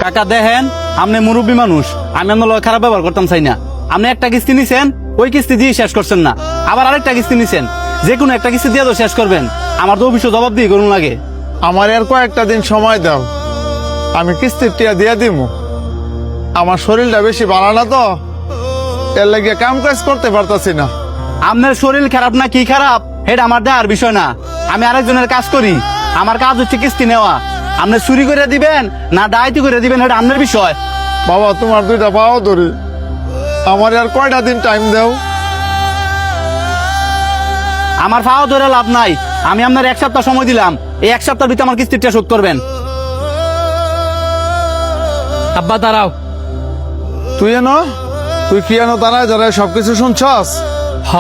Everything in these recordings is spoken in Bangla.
কাকা দেখেন, আপনি মুরব্বী মানুষ, আমি আপনার লগে খারাপ ব্যবহার করতাম চাই না। আপনি একটা কিস্তি নিছেন, ওই কিস্তি দিয়ে শেষ করছেন না, আবার আরেকটা কিস্তি নিছেন। যে কোনো একটা কিস্তি দিয়ে তো শেষ করবেন, আমার তো অফিসে জবাব দিয়ে করুন লাগে। আমার আর কয়েকটা দিন সময় দাও, আমি কিস্তির টিয়া দিয়া দিব। আমার শরীরটা বেশি ভালো না তো, এর লাগিয়ে কাম কাজ করতে পারতাছি না। আপনার শরীর খারাপ না কি খারাপ এটা আমার দেওয়ার বিষয় না। আমি আরেকজনের কাজ করি, আমার কাজ হচ্ছে কিস্তি নেওয়া। আপনি চুরি করে দিবেন না ডাইতি করে দিবেন এটা আপনার বিষয়। বাবা তোমার দুইটা পাও ধরি, আমার আর কয়টা দিন টাইম দাও। আমার ফাও ধরে লাভ নাই, আমি আপনার 1 সপ্তাহ সময় দিলাম, এই 1 সপ্তাহের ভিতরে আমার কিস্তিটা শোধ করবেন। আব্বা দাঁড়াও। তুই কি এনো দাঁড়ায় দাঁড়ায় সবকিছু শুনছস? হ,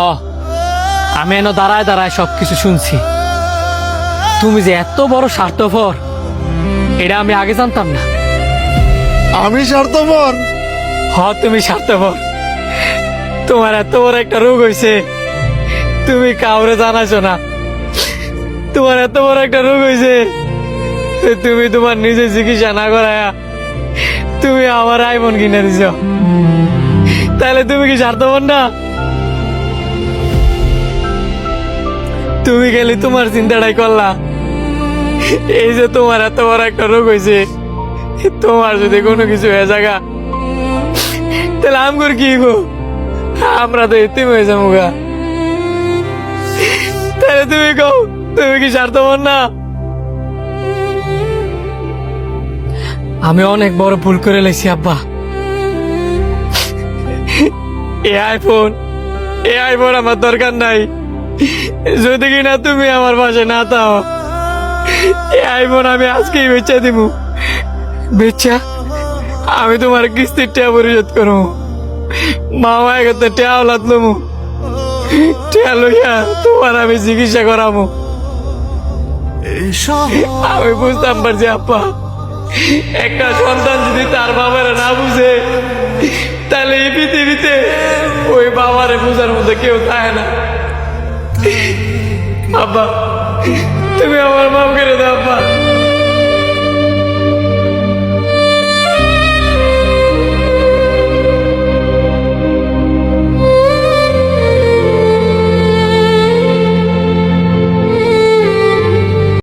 আমি এনে দাঁড়ায় দাঁড়ায় সবকিছু শুনছি। তুমি যে এত বড় স্বার্থপর এটা আমি আগে জানতাম না। আমি স্বার্থপর? হ, তুমি স্বার্থপর। তোমার এত বড় একটা রোগ হয়েছে, তুমি কাউরে জানাইছো না। তোমার এত বড় একটা রোগ হয়েছে, তুমি তোমার নিজে চিকিৎসা না করায়া তুমি আমার আইফোন কিনে দিছ। তাহলে তুমি কি স্বার্থপর না? তুমি গেলে তোমার চিন্তাটাই করলা। এই যে তোমার এত বড় একটা রোগ হয়েছে, তোমার যদি কোনো কিছু হয়ে জায়গা, তাহলে আমগর কি গো? আমরা তো এতিম হয়ে যাবো গা। তাহলে তুমি কও, তুমি কি স্বার্থপর না? আমি অনেক বড় ভুল করে লেছি আব্বা। এই আইফোন আমার দরকার নাই, যদি কিনা তুমি আমার পাশে না থাও। এই আইফোন আমি আজকেই বেচা দিব। বেচা আমি তোমার কিস্তির টাকা পরিশোধ করবো। মামা এগোতে টাকা লাগলমু, টাকা লইয়া তোমার আমি চিকিৎসা করাবো। আমি বুঝতাম পারছি আব্বা, একটা সন্তান যদি তার বাবারে না বুঝে, তাহলে এই পৃথিবীতে ওই বাবারে বুঝার মধ্যে কেউ থাকে না। আব্বা তুমি আমার মাফ করে দাও আব্বা।